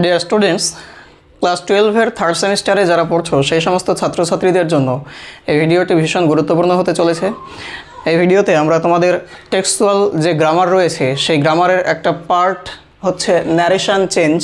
Dear students, class 12-এর third সেমিস্টারে যারা পড়ছো সেই সমস্ত ছাত্রছাত্রীদের জন্য এই ভিডিওটি ভীষণ গুরুত্বপূর্ণ হতে চলেছে। এই ভিডিওতে আমরা তোমাদের টেক্সচুয়াল যে গ্রামার রয়েছে সেই গ্রামারের একটা পার্ট হচ্ছে ন্যারেশন চেঞ্জ,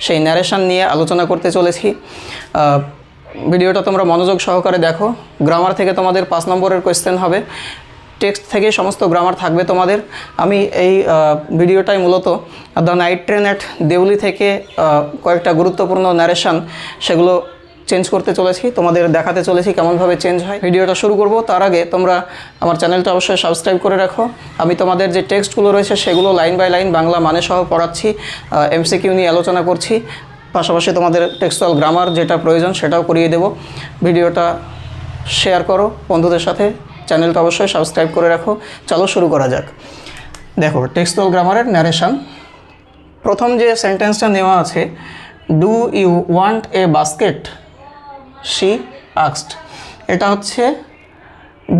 সেই ন্যারেশন নিয়ে আলোচনা করতে চলেছি। ভিডিওটা তোমরা মনোযোগ সহকারে দেখো। গ্রামার থেকে তোমাদের 5 নম্বরের কোয়েশ্চেন হবে, টেক্সট থেকে সমস্ত গ্রামার থাকবে তোমাদের। আমি এই ভিডিওটাই মূলত the night train at Deoli থেকে কয়েকটা গুরুত্বপূর্ণ ন্যারেশন সেগুলো চেঞ্জ করতে চলেছি, তোমাদের দেখাতে চলেছি কেমনভাবে চেঞ্জ হয়। ভিডিওটা শুরু করব তার আগে তোমরা আমার চ্যানেলটা অবশ্যই সাবস্ক্রাইব করে রাখো। আমি তোমাদের যে টেক্সটগুলো রয়েছে সেগুলো লাইন বাই লাইন বাংলা মানে সহ পড়াচ্ছি, এমসিকিউ নিয়ে আলোচনা করছি, পাশাপাশি তোমাদের টেক্সচুয়াল গ্রামার যেটা প্রয়োজন সেটাও করিয়ে দেব। ভিডিওটা শেয়ার করো বন্ধুদের সাথে, চ্যানেলটা অবশ্যই সাবস্ক্রাইব করে রাখো। চলো শুরু করা যাক। দেখো, টেক্সচুয়াল গ্রামারের ন্যারেশন। প্রথম যে সেন্টেন্সটা নেওয়া আছে, do you want a basket, she asked, এটা হচ্ছে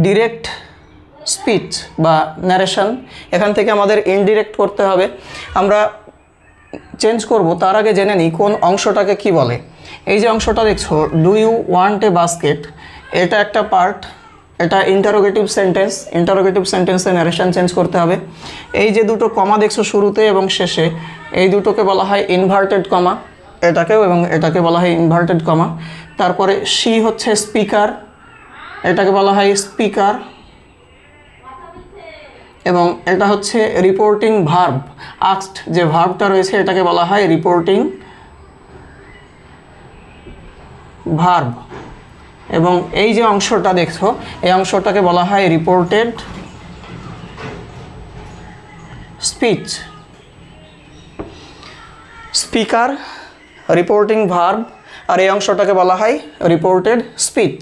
ডিরেক্ট স্পিচ বা ন্যারেশন। এখান থেকে আমাদের ইনডিরেক্ট করতে হবে। আমরা চেঞ্জ করব তার আগে জেনে নিই কোন অংশটাকে কি বলে। এই যে অংশটা দেখছো, do you want a basket, এটা একটা পার্ট, এটা ইন্টারোগেটিভ সেন্টেন্স। ইন্টারোগেটিভ সেন্টেন্সে ন্যারেশন চেঞ্জ করতে হবে। এই যে দুটো কমা দেখছো শুরুতে এবং শেষে, এই দুটোকে বলা হয় ইনভার্টেড কমা, এটাকেও এবং এটাকে বলা হয় ইনভার্টেড কমা। তারপরে শি হচ্ছে স্পিকার, এটাকে বলা হয় স্পিকার, এবং এটা হচ্ছে রিপোর্টিং ভার্ব। আস্কড যে ভার্বটা রয়েছে এটাকে বলা হয় রিপোর্টিং ভার্ব, এবং এই যে অংশটা দেখছো এই অংশটাকে বলা হয় reported speech. Speaker, reporting verb, আর এই অংশটাকে বলা হয় রিপোর্টেড স্পিচ।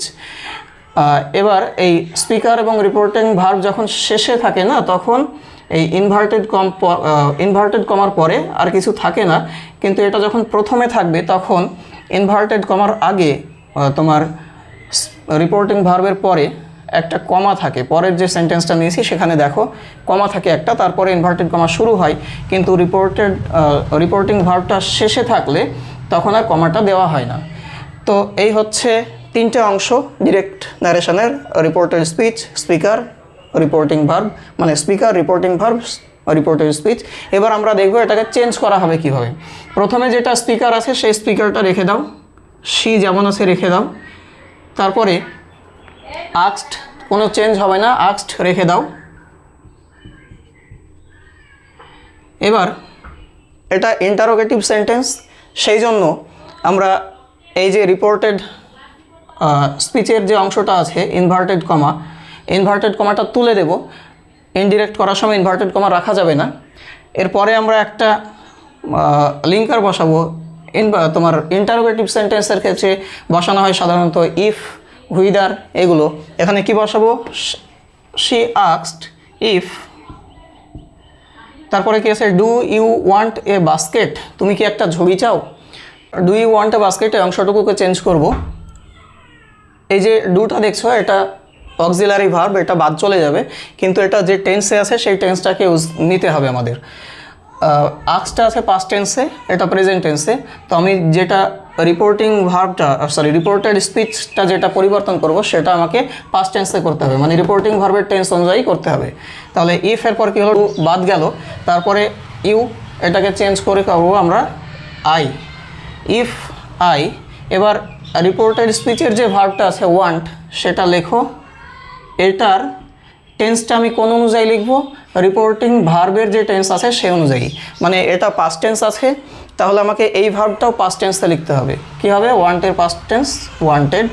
এবার এই স্পিকার এবং রিপোর্টিং ভার্ব যখন শেষে থাকে না, তখন এই ইনভার্টেড কমার পরে আর কিছু থাকে না, কিন্তু এটা যখন প্রথমে থাকবে তখন ইনভার্টেড কমার আগে তোমার রিপোর্টিং ভার্বের পরে একটা কমা থাকে। পরের যে সেন্টেন্সটা নিয়েছি সেখানে দেখো কমা থাকে একটা, তারপরে ইনভার্টেড কমা শুরু হয়, কিন্তু রিপোর্টিং ভার্বটা শেষে থাকলে তখন আর কমাটা দেওয়া হয় না। তো এই হচ্ছে তিনটে অংশ ডিরেক্ট ন্যারেশনের, reported speech, speaker, reporting verb, মানে speaker, reporting verb, reported speech. এবার আমরা দেখব এটাকে চেঞ্জ করা হবে কিভাবে। প্রথমে যেটা স্পিকার আছে সেই স্পিকারটা রেখে দাও, শি যেমন আছে রেখে দাও। তারপরে আস্কড, কোনো চেঞ্জ হবে না, আস্কড রেখে দাও। এবার এটা ইন্টারোগেটিভ সেন্টেন্স, সেই জন্য আমরা এই যে রিপোর্টেড স্পিচের যে অংশটা আছে ইনভার্টেড কমাটা তুলে দেব। ইনডিরেক্ট করার সময় ইনভার্টেড কমা রাখা যাবে না। এরপরে আমরা একটা লিঙ্কার বসাবো। তোমার ইন্টারোগেটিভ সেন্টেন্সের ক্ষেত্রে বসানো হয় সাধারণত ইফ, হুইদার, এগুলো। এখানে কি বসাবো, শি আস্কড ইফ। তারপরে কি আছে, do you want a basket, তুমি কি একটা ঝুড়ি চাও। Do you want a basket এই অংশটুকুকে চেঞ্জ করব। এই যে ডুটা দেখছো এটা অক্সিলারি ভার্ব, এটা বাদ চলে যাবে, কিন্তু এটা যে টেন্সে আছে সেই টেন্সটাকে নিতে হবে আমাদের। আস্কডটা আছে পাস্ট টেন্সে, এটা প্রেজেন্ট টেন্সে। তো আমি যেটা রিপোর্টেড স্পিচটা যেটা পরিবর্তন করব সেটা আমাকে পাস্ট টেন্সে করতে হবে, মানে রিপোর্টিং ভার্বের টেন্স অনুযায়ী করতে হবে। তাহলে ইফ এর পর কী হলো, বাদ গেল, তারপরে ইউ, এটাকে চেঞ্জ করে করবো আমরা আই, ইফ আই। এবার রিপোর্টেড স্পিচের যে ভার্বটা আছে ওয়ান্ট, সেটা লেখো। এটার টেন্সটা আমি কোন অনুযায়ী লিখব, রিপোর্টিং ভার্বের যে টেন্স আছে সেই অনুযায়ী। মানে এটা পাস্ট টেন্স আছে, তাহলে আমাকে এই ভার্বটাও পাস্ট টেন্সে লিখতে হবে। কি হবে, ওয়ান্টের past tense wanted.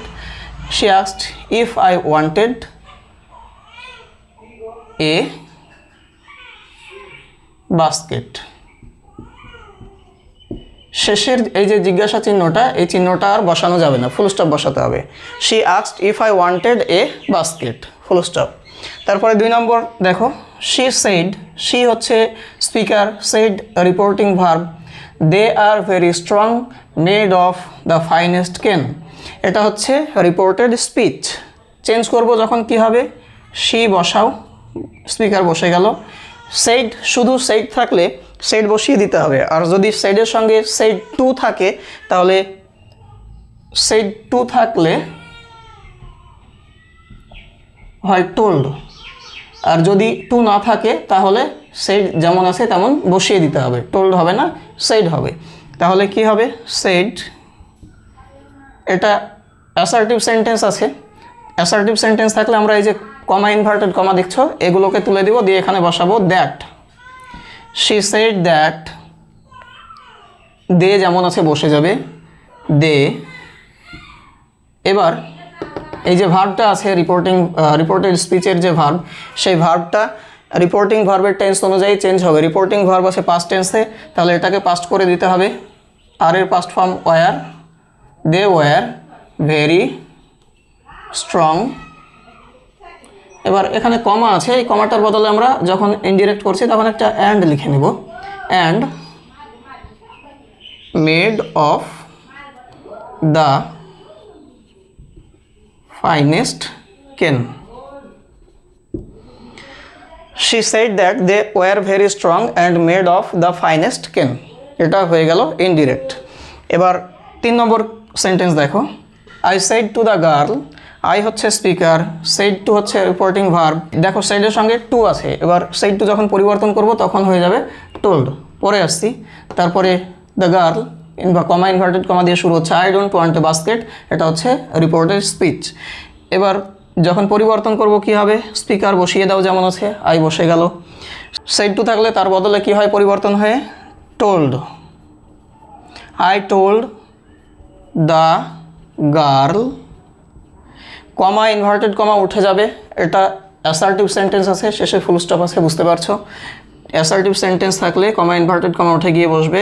She asked if I wanted a basket. শেষের এই যে জিজ্ঞাসা চিহ্নটা, এই চিহ্নটা আর বসানো যাবে না, ফুল স্টপ বসাতে হবে। She asked if I wanted a basket, full stop. তারপরে 2 নম্বর দেখো, শি সেইড, শি হচ্ছে speaker, said reporting verb. They are very strong, made of the finest cane, এটা হচ্ছে রিপোর্টেড স্পিচ। চেঞ্জ করব যখন কি হবে, শি বসাও, স্পিকার বসে গেল। সেইড, শুধু সেইড থাকলে সেড বসিয়ে দিতে হবে। আর যদি সেডের সঙ্গে সেড টু থাকে তাহলে সেড টু থাকলে হয় টোল্ড, আর যদি টু না থাকে তাহলে সেড যেমন আছে তেমন বসিয়ে দিতে হবে, টোল্ড হবে না, সেড হবে। তাহলে কি হবে? সেড, এটা অ্যাসার্টিভ সেন্টেন্স আছে। অ্যাসার্টিভ সেন্টেন্স থাকলে আমরা এই যে কমা, ইনভার্টেড কমা দেখছো, এগুলোকে তুলে দিব, দিয়ে এখানে বসাবো দ্যাট। শি সেড দ্যাট, দে যেমন আছে বসে যাবে দে। এবার এই যে ভার্বটা আছে রিপোর্টেড স্পিচের যে ভার্ব, সেই ভার্বটা রিপোর্টিং ভার্বের টেন্স অনুযায়ী চেঞ্জ হবে। রিপোর্টিং ভার্ব আছে পাস্ট টেন্সে, তাহলে এটাকে পাস্ট করে দিতে হবে। আর এর past form were, they were very strong. এবার এখানে কমা আছে, এই কমাটার বদলে আমরা যখন ইনডিরেক্ট করছি তখন একটা অ্যান্ড লিখে নেব। And made of the finest কেন। She said that they were very strong and made of the finest cane. এটা হয়ে গেল ইনডিরেক্ট। এবার 3 নম্বর সেন্টেন্স দেখো। I said to the girl, I হচ্ছে স্পিকার, said to হচ্ছে রিপোর্টিং ভার্ব। দেখো সাইডের সঙ্গে টু আছে, এবার said to যখন পরিবর্তন করব তখন হয়ে যাবে told। পরে আসছি, তারপরে the girl comma inverted comma দিয়ে শুরু হচ্ছে, I don't want a basket, এটা হচ্ছে রিপোর্টেড স্পিচ। এবার যখন পরিবর্তন করব কি হবে? স্পিকার বসিয়ে দাও যেমন আছে, আই বসে গেল। সেড টু থাকলে তার বদলে কি হয়? পরিবর্তন হয়ে told. I told the girl, comma inverted comma উঠে যাবে, এটা অ্যাসার্টিভ সেন্টেন্স আছে, শেষে ফুল স্টপ আছে, বুঝতে পারছো? অ্যাসার্টিভ সেন্টেন্স থাকলে কমা ইনভার্টেড কমা উঠে গিয়ে বসবে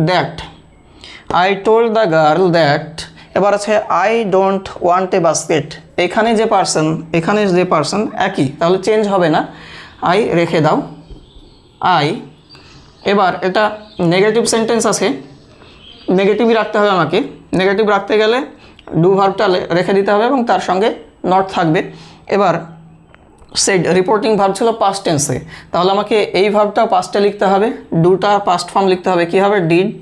that. I told the girl that. এবার আছে I don't want a basket. এখানে যে পার্সন একই, তাহলে চেঞ্জ হবে না, আই রেখে দাও আই। এবার এটা নেগেটিভ সেন্টেন্স আছে, নেগেটিভই রাখতে হবে আমাকে। নেগেটিভ রাখতে গেলে ডু ভার্বটা রেখে দিতে হবে এবং তার সঙ্গে নট থাকবে। এবার সেড রিপোর্টিং ভার্ব ছিল পাস্ট টেন্সে, তাহলে আমাকে এই ভার্বটাও পাস্টে লিখতে হবে, ডুটা পাস্ট ফর্ম লিখতে হবে। কী হবে? ডিড,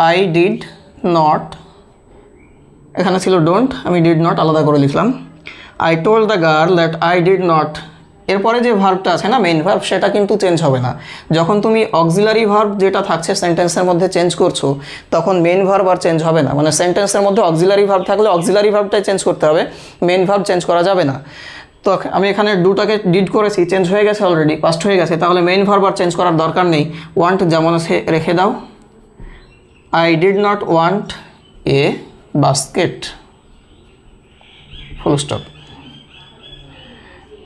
আই ডিড নট, এখানে ছিল ডোন্ট, আমি ডিড নট আলাদা করে লিখলাম। I told the girl that I did not. এরপরে যে ভার্বটা আছে না মেইন ভার্ব, সেটা কিন্তু চেঞ্জ হবে না। যখন তুমি অক্সিলারি ভার্ব যেটা থাকছে সেন্টেন্সের মধ্যে চেঞ্জ করছো, তখন মেইন ভার্ব আর চেঞ্জ হবে না। মানে সেন্টেন্সের মধ্যে অক্সিলারি ভার্ব থাকলে অক্সিলারি ভার্বটাই চেঞ্জ করতে হবে, মেইন ভার্ব চেঞ্জ করা যাবে না। তো আমি এখানে ডুটাকে ডিড করেছি, চেঞ্জ হয়ে গেছে অলরেডি, পাস্ট হয়ে গেছে, তাহলে মেইন ভার্ব আর চেঞ্জ করার দরকার নেই। ওয়ান্ট যেমন আছে রেখে দাও, I did not want a basket, full stop.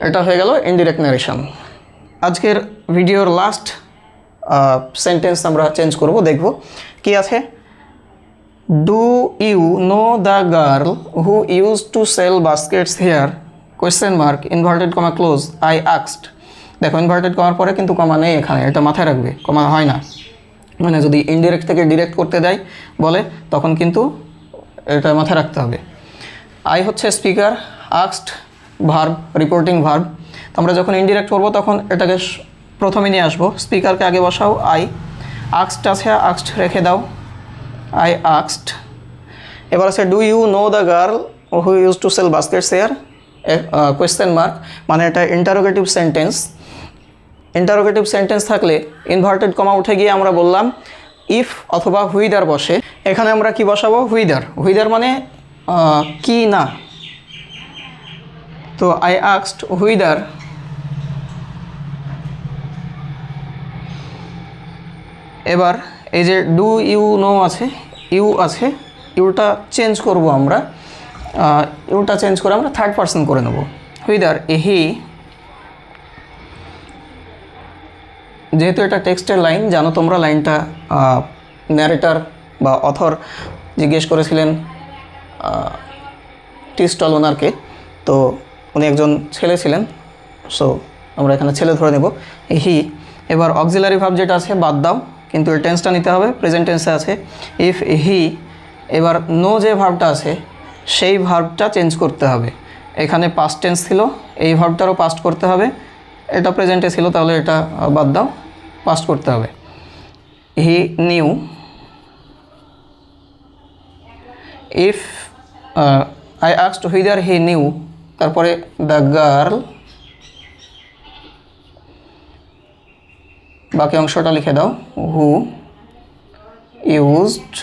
এটা হয়ে গেল ইনডিরেক্ট নারেশন। আজকের ভিডিওর লাস্ট সেন্টেন্স আমরা চেঞ্জ করব, দেখব কি আছে। Do you know the girl who use to sell baskets here, question mark, inverted comma close, I আক্সড। দেখো ইনভার্টেড কমার পরে কিন্তু কমা নেই এখানে, এটা মাথায় রাখবে, কমা হয় না। মানে যদি ইনডিরেক্ট থেকে ডিরেক্ট করতে দেয় বলে তখন কিন্তু এটা মাথায় রাখতে হবে। আই হচ্ছে স্পিকার, আক্সড ভার্ব, রিপোর্টিং ভার্ব। আমরা যখন ইনডিরেক্ট করবো তখন এটাকে প্রথমে নিয়ে আসবো, স্পিকারকে আগে বসাও আই। আক্সড আছে, আক্সড রেখে দাও, আই আক্সড। এবার আছে do you know the girl who use to sell baskets here, question mark, মানে এটা ইন্টারোগেটিভ সেন্টেন্স। ইন্টারোগেটিভ সেন্টেন্স থাকলে ইনভার্টেড কমা উঠে গিয়ে আমরা বললাম ইফ অথবা হুইদার বসে। এখানে আমরা কি বসাবো? হুইদার। হুইদার মানে কি না। তো আই আক্সড হুইদার এবার এই যে ডু ইউ নো আছে, ইউ আছে, ইউটা চেঞ্জ করব আমরা, ইউটা চেঞ্জ করে আমরা থার্ড পারসন করে নেব। হুইদার হি, যেহেতু এটা টেক্সটের লাইন, জানো তোমরা লাইনটা ন্যারেটর বা অথর জিজ্ঞেস করেছিলেন টি স্টল ওনারকে, তো উনি একজন ছেলে ছিলেন, সো আমরা এখানে ছেলে ধরে নেব হি। এবার অক্সিলারি ভার্ব যেটা আছে বাদ দাও, কিন্তু এর টেন্সটা নিতে হবে, প্রেজেন্ট টেন্সে আছে ইফ হি। এবার নো যে ভার্বটা আছে সেই ভার্বটা চেঞ্জ করতে হবে। এখানে পাস্ট টেন্স ছিল, এই ভার্বটারও পাস্ট করতে হবে, এটা প্রেজেন্টে ছিল, তাহলে এটা বাদ দাও। পাস্ট করতে হবে। He knew, if I asked whether he new, তারপরে দ্য গার্ল, বাকি অংশটা লিখে দাও, হু ইউজড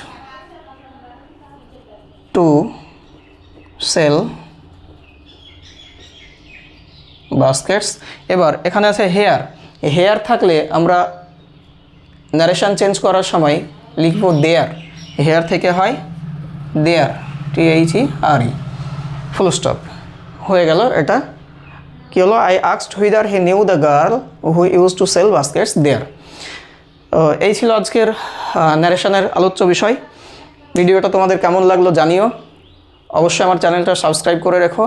টু সেল বাস্কেটস। এবার এখানে আছে হেয়ার। হেয়ার থাকলে আমরা নারেশন চেঞ্জ করার সময় লিখব দেয়ার। হেয়ার থেকে হয় দেয়ার, THERE, ফুল স্টপ। হয়ে গেল। এটা কী হলো? I asked whether he knew the girl who use to sell baskets there. এই ছিল আজকের ন্যারেশনের আলোচ্য বিষয়। ভিডিওটা তোমাদের কেমন লাগলো জানিও। অবশ্যই আমার চ্যানেলটা সাবস্ক্রাইব করে রেখো।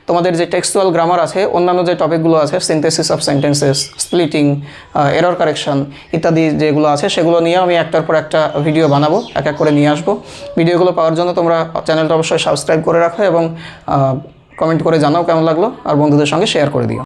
তোমাদের যে টেক্সচুয়াল গ্রামার আছে, অন্যান্য যে টপিকগুলো আছে, synthesis of sentences, splitting, error correction ইত্যাদি যেগুলো আছে, সেগুলো নিয়ে আমি একটার পর একটা ভিডিও বানাবো, এক এক করে নিয়ে আসবো। ভিডিওগুলো পাওয়ার জন্য তোমরা চ্যানেলটা অবশ্যই সাবস্ক্রাইব করে রাখো এবং কমেন্ট করে জানাও কেমন লাগলো, আর বন্ধুদের সঙ্গে শেয়ার করে দিও।